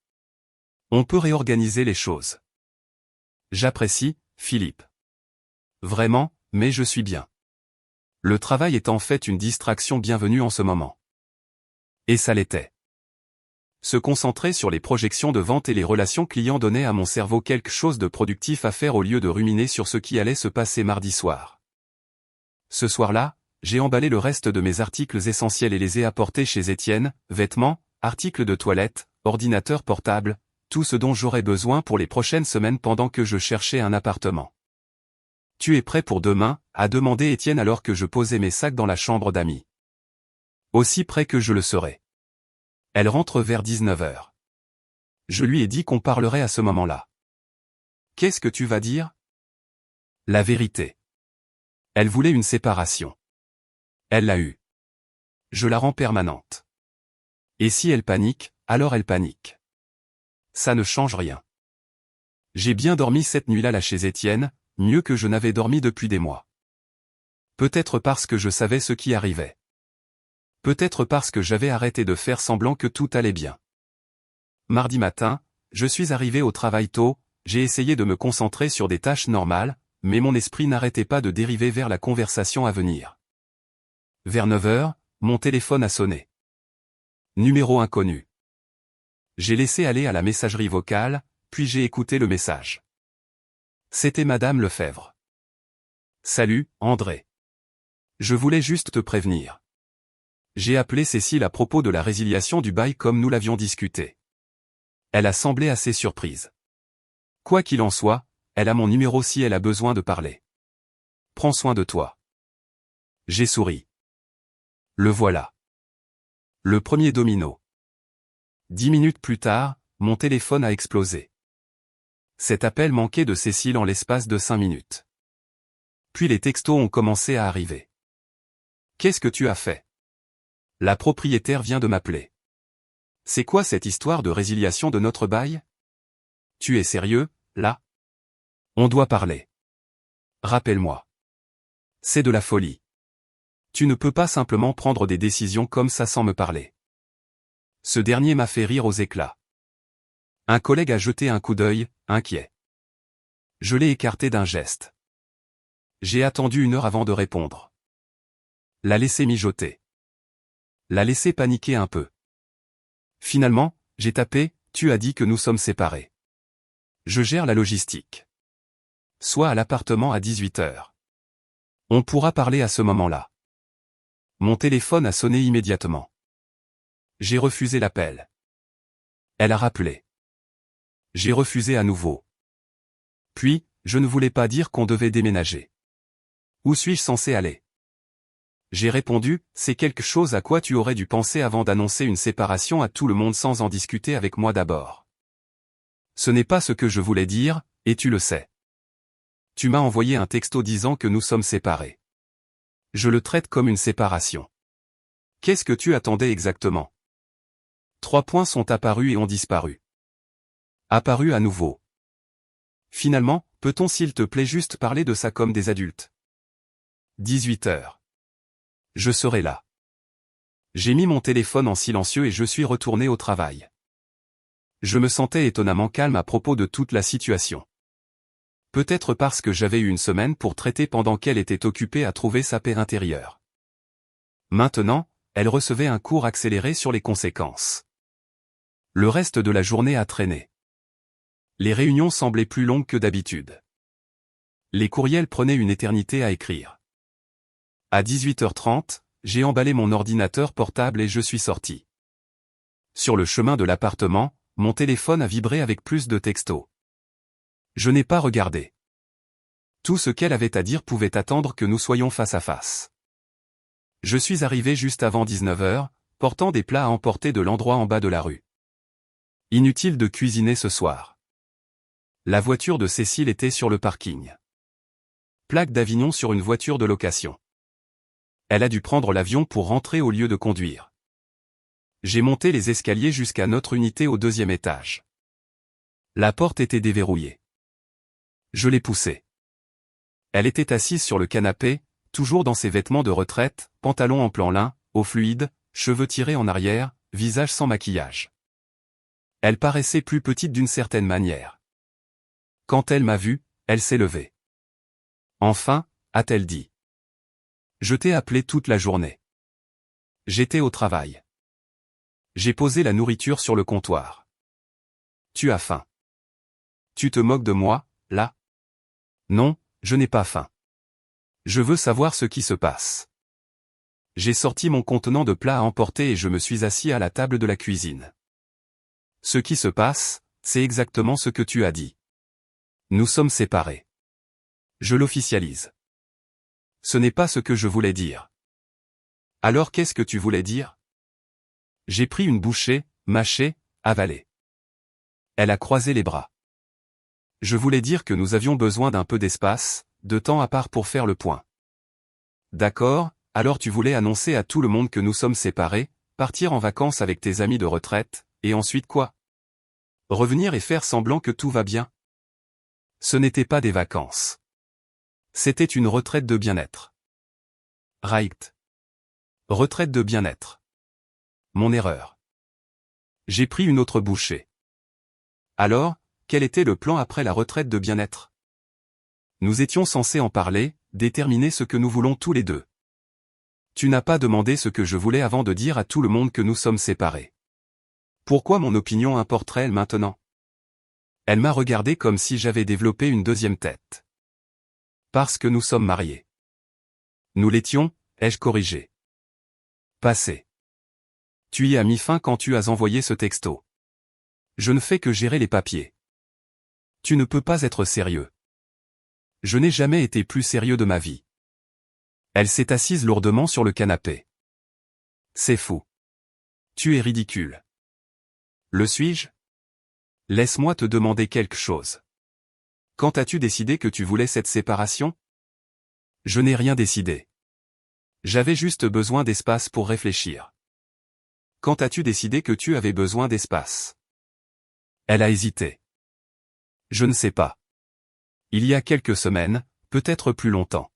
On peut réorganiser les choses. J'apprécie, Philippe. Vraiment, mais je suis bien. Le travail est en fait une distraction bienvenue en ce moment. Et ça l'était. Se concentrer sur les projections de vente et les relations clients donnait à mon cerveau quelque chose de productif à faire au lieu de ruminer sur ce qui allait se passer mardi soir. Ce soir-là, j'ai emballé le reste de mes articles essentiels et les ai apportés chez Étienne, vêtements, articles de toilette, ordinateur portable, tout ce dont j'aurais besoin pour les prochaines semaines pendant que je cherchais un appartement. « Tu es prêt pour demain ?» a demandé Étienne alors que je posais mes sacs dans la chambre d'amis. Aussi prêt que je le serai. Elle rentre vers 19h. Je lui ai dit qu'on parlerait à ce moment-là. Qu'est-ce que tu vas dire? La vérité. Elle voulait une séparation. Elle l'a eue. Je la rends permanente. Et si elle panique, alors elle panique. Ça ne change rien. J'ai bien dormi cette nuit-là là chez Étienne, mieux que je n'avais dormi depuis des mois. Peut-être parce que je savais ce qui arrivait. Peut-être parce que j'avais arrêté de faire semblant que tout allait bien. Mardi matin, je suis arrivé au travail tôt, j'ai essayé de me concentrer sur des tâches normales, mais mon esprit n'arrêtait pas de dériver vers la conversation à venir. Vers 9h, mon téléphone a sonné. Numéro inconnu. J'ai laissé aller à la messagerie vocale, puis j'ai écouté le message. C'était Madame Lefebvre. Salut, André. Je voulais juste te prévenir. J'ai appelé Cécile à propos de la résiliation du bail comme nous l'avions discuté. Elle a semblé assez surprise. Quoi qu'il en soit, elle a mon numéro si elle a besoin de parler. Prends soin de toi. J'ai souri. Le voilà. Le premier domino. 10 minutes plus tard, mon téléphone a explosé. Cet appel manquait de Cécile en l'espace de 5 minutes. Puis les textos ont commencé à arriver. Qu'est-ce que tu as fait? La propriétaire vient de m'appeler. C'est quoi cette histoire de résiliation de notre bail? Tu es sérieux, là? On doit parler. Rappelle-moi. C'est de la folie. Tu ne peux pas simplement prendre des décisions comme ça sans me parler. Ce dernier m'a fait rire aux éclats. Un collègue a jeté un coup d'œil, inquiet. Je l'ai écarté d'un geste. J'ai attendu 1 heure avant de répondre. La laisser mijoter. La laisser paniquer un peu. Finalement, j'ai tapé, tu as dit que nous sommes séparés. Je gère la logistique. Sois à l'appartement à 18h. On pourra parler à ce moment-là. Mon téléphone a sonné immédiatement. J'ai refusé l'appel. Elle a rappelé. J'ai refusé à nouveau. Puis, je ne voulais pas dire qu'on devait déménager. Où suis-je censé aller? J'ai répondu, c'est quelque chose à quoi tu aurais dû penser avant d'annoncer une séparation à tout le monde sans en discuter avec moi d'abord. Ce n'est pas ce que je voulais dire, et tu le sais. Tu m'as envoyé un texto disant que nous sommes séparés. Je le traite comme une séparation. Qu'est-ce que tu attendais exactement? 3 points sont apparus et ont disparu. Apparus à nouveau. Finalement, peut-on s'il te plaît juste parler de ça comme des adultes? 18h. Je serai là. J'ai mis mon téléphone en silencieux et je suis retourné au travail. Je me sentais étonnamment calme à propos de toute la situation. Peut-être parce que j'avais eu une semaine pour traiter pendant qu'elle était occupée à trouver sa paix intérieure. Maintenant, elle recevait un cours accéléré sur les conséquences. Le reste de la journée a traîné. Les réunions semblaient plus longues que d'habitude. Les courriels prenaient une éternité à écrire. À 18h30, j'ai emballé mon ordinateur portable et je suis sorti. Sur le chemin de l'appartement, mon téléphone a vibré avec plus de textos. Je n'ai pas regardé. Tout ce qu'elle avait à dire pouvait attendre que nous soyons face à face. Je suis arrivé juste avant 19h, portant des plats à emporter de l'endroit en bas de la rue. Inutile de cuisiner ce soir. La voiture de Cécile était sur le parking. Plaque d'Avignon sur une voiture de location. Elle a dû prendre l'avion pour rentrer au lieu de conduire. J'ai monté les escaliers jusqu'à notre unité au 2e étage. La porte était déverrouillée. Je l'ai poussée. Elle était assise sur le canapé, toujours dans ses vêtements de retraite, pantalon en plan lin, eau fluide, cheveux tirés en arrière, visage sans maquillage. Elle paraissait plus petite d'une certaine manière. Quand elle m'a vu, elle s'est levée. Enfin, a-t-elle dit. Je t'ai appelé toute la journée. J'étais au travail. J'ai posé la nourriture sur le comptoir. Tu as faim. Tu te moques de moi, là? Non, je n'ai pas faim. Je veux savoir ce qui se passe. J'ai sorti mon contenant de plats à emporter et je me suis assis à la table de la cuisine. Ce qui se passe, c'est exactement ce que tu as dit. Nous sommes séparés. Je l'officialise. Ce n'est pas ce que je voulais dire. Alors qu'est-ce que tu voulais dire? J'ai pris une bouchée, mâché, avalé. Elle a croisé les bras. Je voulais dire que nous avions besoin d'un peu d'espace, de temps à part pour faire le point. D'accord, alors tu voulais annoncer à tout le monde que nous sommes séparés, partir en vacances avec tes amis de retraite, et ensuite quoi? Revenir et faire semblant que tout va bien? Ce n'était pas des vacances. C'était une retraite de bien-être. Right. Retraite de bien-être. Mon erreur. J'ai pris une autre bouchée. Alors, quel était le plan après la retraite de bien-être? Nous étions censés en parler, déterminer ce que nous voulons tous les deux. Tu n'as pas demandé ce que je voulais avant de dire à tout le monde que nous sommes séparés. Pourquoi mon opinion importerait-elle maintenant? Elle m'a regardé comme si j'avais développé une deuxième tête. Parce que nous sommes mariés. Nous l'étions, ai-je corrigé. Passé. Tu y as mis fin quand tu as envoyé ce texto. Je ne fais que gérer les papiers. Tu ne peux pas être sérieux. Je n'ai jamais été plus sérieux de ma vie. Elle s'est assise lourdement sur le canapé. C'est fou. Tu es ridicule. Le suis-je? Laisse-moi te demander quelque chose. Quand as-tu décidé que tu voulais cette séparation? Je n'ai rien décidé. J'avais juste besoin d'espace pour réfléchir. Quand as-tu décidé que tu avais besoin d'espace? Elle a hésité. Je ne sais pas. Il y a quelques semaines, peut-être plus longtemps.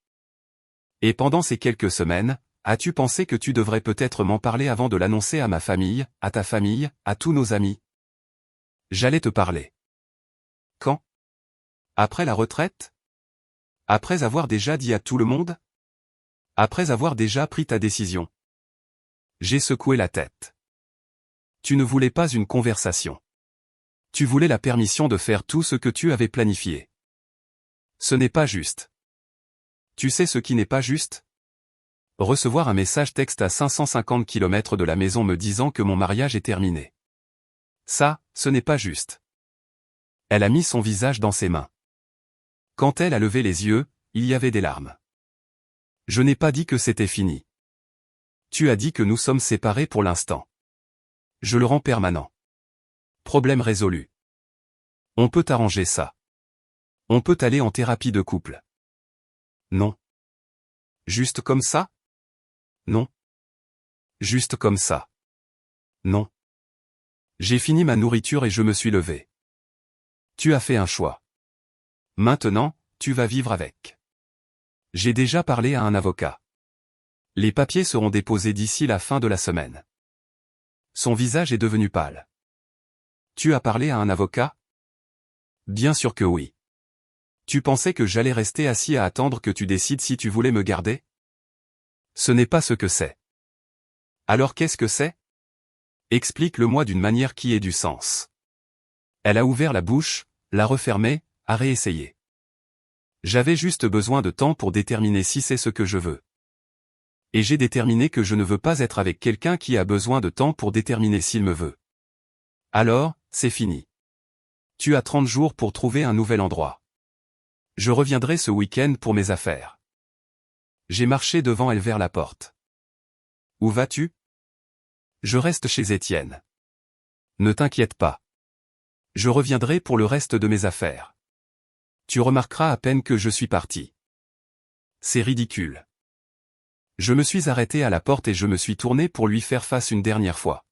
Et pendant ces quelques semaines, as-tu pensé que tu devrais peut-être m'en parler avant de l'annoncer à ma famille, à ta famille, à tous nos amis? J'allais te parler. Quand? Après la retraite? Après avoir déjà dit à tout le monde? Après avoir déjà pris ta décision? J'ai secoué la tête. Tu ne voulais pas une conversation. Tu voulais la permission de faire tout ce que tu avais planifié. Ce n'est pas juste. Tu sais ce qui n'est pas juste? Recevoir un message texte à 550 km de la maison me disant que mon mariage est terminé. Ça, ce n'est pas juste. Elle a mis son visage dans ses mains. Quand elle a levé les yeux, il y avait des larmes. Je n'ai pas dit que c'était fini. Tu as dit que nous sommes séparés pour l'instant. Je le rends permanent. Problème résolu. On peut arranger ça. On peut aller en thérapie de couple. Non. Juste comme ça? Non. Juste comme ça. Non. J'ai fini ma nourriture et je me suis levé. Tu as fait un choix. Maintenant, tu vas vivre avec. J'ai déjà parlé à un avocat. Les papiers seront déposés d'ici la fin de la semaine. Son visage est devenu pâle. Tu as parlé à un avocat? Bien sûr que oui. Tu pensais que j'allais rester assis à attendre que tu décides si tu voulais me garder? Ce n'est pas ce que c'est. Alors qu'est-ce que c'est? Explique-le-moi d'une manière qui ait du sens. Elle a ouvert la bouche, l'a refermée, a réessayé. J'avais juste besoin de temps pour déterminer si c'est ce que je veux. Et j'ai déterminé que je ne veux pas être avec quelqu'un qui a besoin de temps pour déterminer s'il me veut. Alors, c'est fini. Tu as 30 jours pour trouver un nouvel endroit. Je reviendrai ce week-end pour mes affaires. J'ai marché devant elle vers la porte. Où vas-tu? Je reste chez Étienne. Ne t'inquiète pas. Je reviendrai pour le reste de mes affaires. Tu remarqueras à peine que je suis parti. C'est ridicule. Je me suis arrêté à la porte et je me suis tourné pour lui faire face une dernière fois.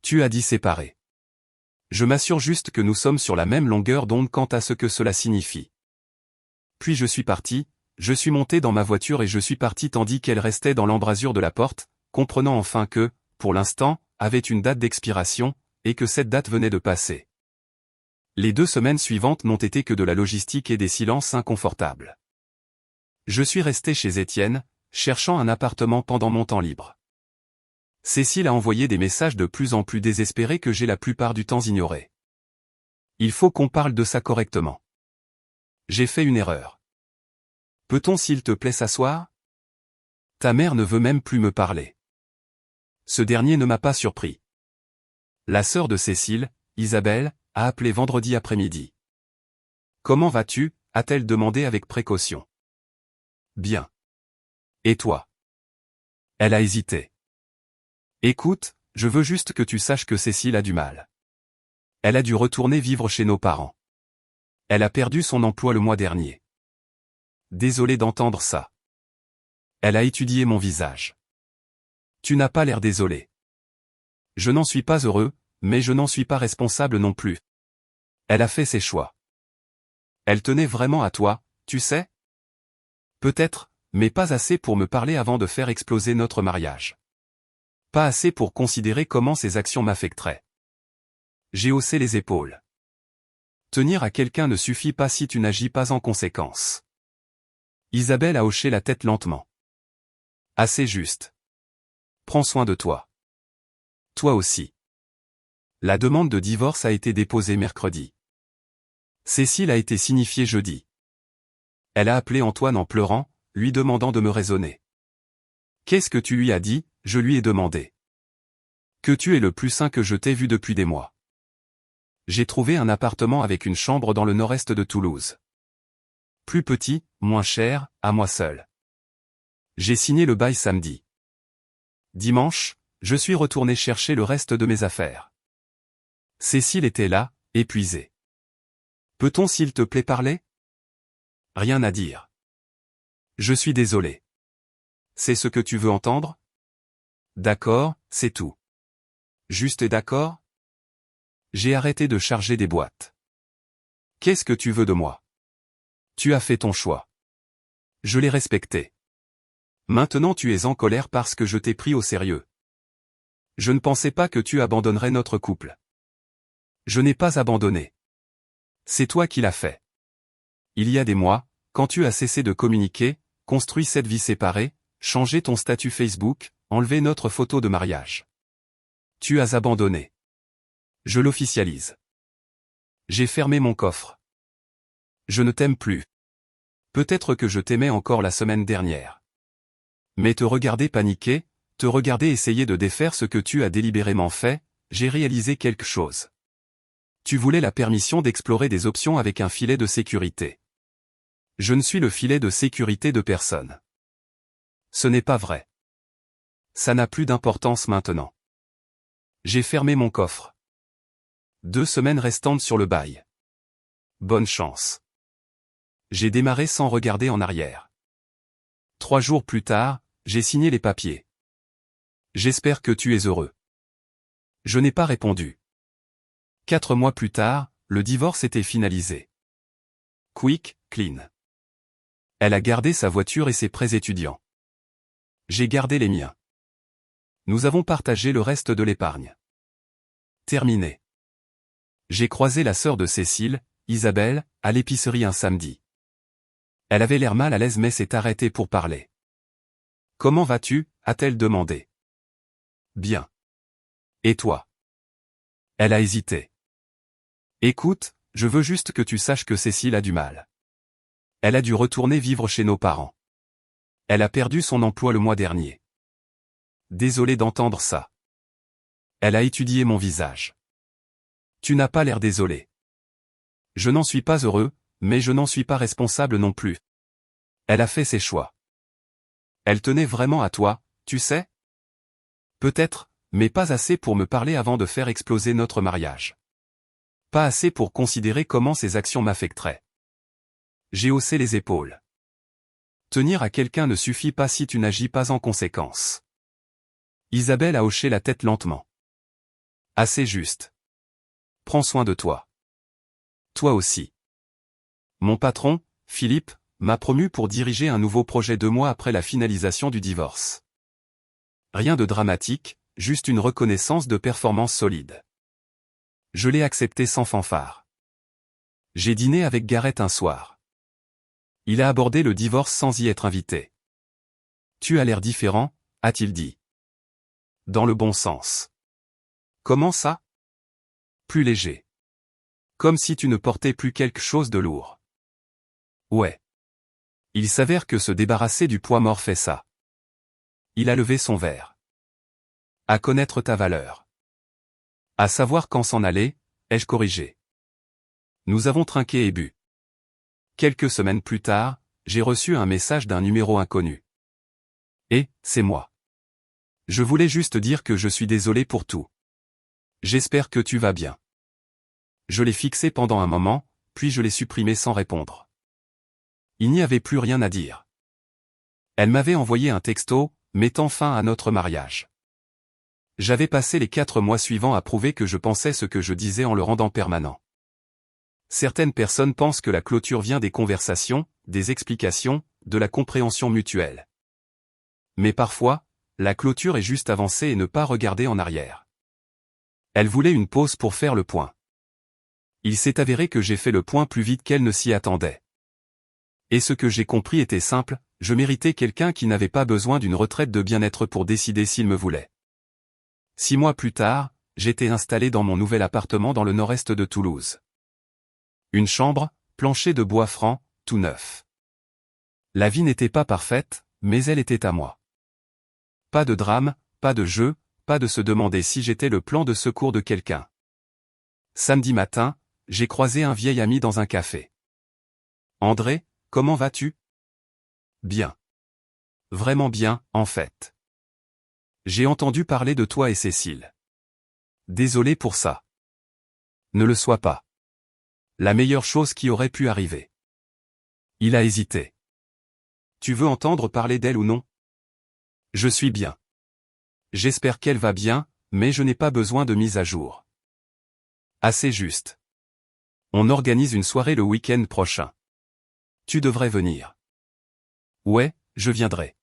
Tu as dit séparer. Je m'assure juste que nous sommes sur la même longueur d'onde quant à ce que cela signifie. Puis je suis parti, je suis monté dans ma voiture et je suis parti tandis qu'elle restait dans l'embrasure de la porte, comprenant enfin que, pour l'instant, avait une date d'expiration, et que cette date venait de passer. Les 2 semaines suivantes n'ont été que de la logistique et des silences inconfortables. Je suis resté chez Étienne, cherchant un appartement pendant mon temps libre. Cécile a envoyé des messages de plus en plus désespérés que j'ai la plupart du temps ignorés. Il faut qu'on parle de ça correctement. J'ai fait une erreur. Peut-on s'il te plaît s'asseoir? Ta mère ne veut même plus me parler. Ce dernier ne m'a pas surpris. La sœur de Cécile, Isabelle, a appelé vendredi après-midi. Comment vas-tu? A-t-elle demandé avec précaution. Bien. Et toi? Elle a hésité. Écoute, je veux juste que tu saches que Cécile a du mal. Elle a dû retourner vivre chez nos parents. Elle a perdu son emploi le mois dernier. Désolé d'entendre ça. Elle a étudié mon visage. Tu n'as pas l'air désolé. Je n'en suis pas heureux, mais je n'en suis pas responsable non plus. Elle a fait ses choix. Elle tenait vraiment à toi, tu sais? Peut-être, mais pas assez pour me parler avant de faire exploser notre mariage. Pas assez pour considérer comment ses actions m'affecteraient. J'ai haussé les épaules. Tenir à quelqu'un ne suffit pas si tu n'agis pas en conséquence. Isabelle a hoché la tête lentement. Assez juste. Prends soin de toi. Toi aussi. La demande de divorce a été déposée mercredi. Cécile a été signifiée jeudi. Elle a appelé Antoine en pleurant, lui demandant de me raisonner. Qu'est-ce que tu lui as dit? Je lui ai demandé. Que tu es le plus sain que je t'ai vu depuis des mois. J'ai trouvé un appartement avec une chambre dans le nord-est de Toulouse. Plus petit, moins cher, à moi seul. J'ai signé le bail samedi. Dimanche, je suis retourné chercher le reste de mes affaires. Cécile était là, épuisée. Peut-on s'il te plaît parler? Rien à dire. Je suis désolé. C'est ce que tu veux entendre? D'accord, c'est tout. Juste d'accord? J'ai arrêté de charger des boîtes. Qu'est-ce que tu veux de moi? Tu as fait ton choix. Je l'ai respecté. Maintenant tu es en colère parce que je t'ai pris au sérieux. Je ne pensais pas que tu abandonnerais notre couple. Je n'ai pas abandonné. C'est toi qui l'as fait. Il y a des mois, quand tu as cessé de communiquer, construit cette vie séparée, changé ton statut Facebook, enlevé notre photo de mariage. Tu as abandonné. Je l'officialise. J'ai fermé mon coffre. Je ne t'aime plus. Peut-être que je t'aimais encore la semaine dernière. Mais te regarder paniquer, te regarder essayer de défaire ce que tu as délibérément fait, j'ai réalisé quelque chose. Tu voulais la permission d'explorer des options avec un filet de sécurité. Je ne suis le filet de sécurité de personne. Ce n'est pas vrai. Ça n'a plus d'importance maintenant. J'ai fermé mon coffre. 2 semaines restantes sur le bail. Bonne chance. J'ai démarré sans regarder en arrière. 3 jours plus tard, j'ai signé les papiers. J'espère que tu es heureux. Je n'ai pas répondu. 4 mois plus tard, le divorce était finalisé. Quick, clean. Elle a gardé sa voiture et ses prêts étudiants. J'ai gardé les miens. Nous avons partagé le reste de l'épargne. Terminé. J'ai croisé la sœur de Cécile, Isabelle, à l'épicerie un samedi. Elle avait l'air mal à l'aise mais s'est arrêtée pour parler. Comment vas-tu? A-t-elle demandé. Bien. Et toi? Elle a hésité. Écoute, je veux juste que tu saches que Cécile a du mal. Elle a dû retourner vivre chez nos parents. Elle a perdu son emploi le mois dernier. Désolé d'entendre ça. Elle a étudié mon visage. Tu n'as pas l'air désolé. Je n'en suis pas heureux, mais je n'en suis pas responsable non plus. Elle a fait ses choix. Elle tenait vraiment à toi, tu sais? Peut-être, mais pas assez pour me parler avant de faire exploser notre mariage. Pas assez pour considérer comment ses actions m'affecteraient. J'ai haussé les épaules. Tenir à quelqu'un ne suffit pas si tu n'agis pas en conséquence. Isabelle a hoché la tête lentement. Assez juste. Prends soin de toi. Toi aussi. Mon patron, Philippe, m'a promu pour diriger un nouveau projet 2 mois après la finalisation du divorce. Rien de dramatique, juste une reconnaissance de performance solide. Je l'ai accepté sans fanfare. J'ai dîné avec Gareth un soir. Il a abordé le divorce sans y être invité. Tu as l'air différent, a-t-il dit. Dans le bon sens. Comment ça? Plus léger. Comme si tu ne portais plus quelque chose de lourd. Ouais. Il s'avère que se débarrasser du poids mort fait ça. Il a levé son verre. À connaître ta valeur. À savoir quand s'en aller, ai-je corrigé. Nous avons trinqué et bu. Quelques semaines plus tard, j'ai reçu un message d'un numéro inconnu. Et, c'est moi. Je voulais juste dire que je suis désolé pour tout. J'espère que tu vas bien. Je l'ai fixé pendant un moment, puis je l'ai supprimé sans répondre. Il n'y avait plus rien à dire. Elle m'avait envoyé un texto, mettant fin à notre mariage. J'avais passé les 4 mois suivants à prouver que je pensais ce que je disais en le rendant permanent. Certaines personnes pensent que la clôture vient des conversations, des explications, de la compréhension mutuelle. Mais parfois, la clôture est juste avancer et ne pas regarder en arrière. Elle voulait une pause pour faire le point. Il s'est avéré que j'ai fait le point plus vite qu'elle ne s'y attendait. Et ce que j'ai compris était simple, je méritais quelqu'un qui n'avait pas besoin d'une retraite de bien-être pour décider s'il me voulait. 6 mois plus tard, j'étais installé dans mon nouvel appartement dans le nord-est de Toulouse. Une chambre, plancher de bois franc, tout neuf. La vie n'était pas parfaite, mais elle était à moi. Pas de drame, pas de jeu, pas de se demander si j'étais le plan de secours de quelqu'un. Samedi matin, j'ai croisé un vieil ami dans un café. André, comment vas-tu? Bien. Vraiment bien, en fait. J'ai entendu parler de toi et Cécile. Désolé pour ça. Ne le sois pas. La meilleure chose qui aurait pu arriver. Il a hésité. Tu veux entendre parler d'elle ou non? Je suis bien. J'espère qu'elle va bien, mais je n'ai pas besoin de mise à jour. Assez juste. On organise une soirée le week-end prochain. Tu devrais venir. Ouais, je viendrai.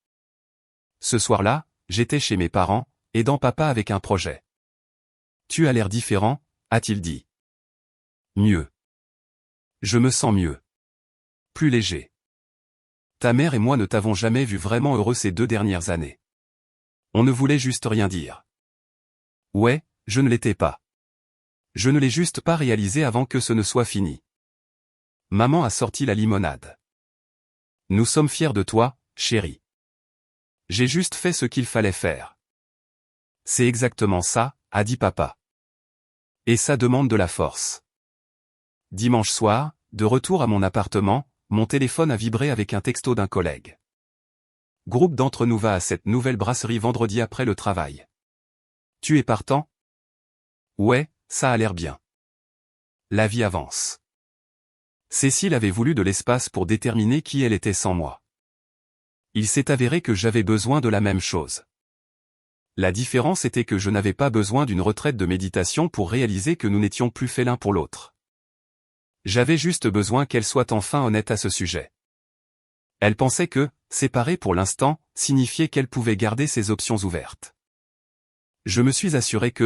Ce soir-là, j'étais chez mes parents, aidant papa avec un projet. Tu as l'air différent, a-t-il dit. Mieux. Je me sens mieux. Plus léger. Ta mère et moi ne t'avons jamais vu vraiment heureux ces 2 dernières années. On ne voulait juste rien dire. Ouais, je ne l'étais pas. Je ne l'ai juste pas réalisé avant que ce ne soit fini. Maman a sorti la limonade. Nous sommes fiers de toi, chérie. J'ai juste fait ce qu'il fallait faire. C'est exactement ça, a dit papa. Et ça demande de la force. Dimanche soir, de retour à mon appartement, mon téléphone a vibré avec un texto d'un collègue. Groupe d'entre nous va à cette nouvelle brasserie vendredi après le travail. Tu es partant? Ouais, ça a l'air bien. La vie avance. Cécile avait voulu de l'espace pour déterminer qui elle était sans moi. Il s'est avéré que j'avais besoin de la même chose. La différence était que je n'avais pas besoin d'une retraite de méditation pour réaliser que nous n'étions plus faits l'un pour l'autre. J'avais juste besoin qu'elle soit enfin honnête à ce sujet. Elle pensait que, séparer pour l'instant, signifiait qu'elle pouvait garder ses options ouvertes. Je me suis assuré que,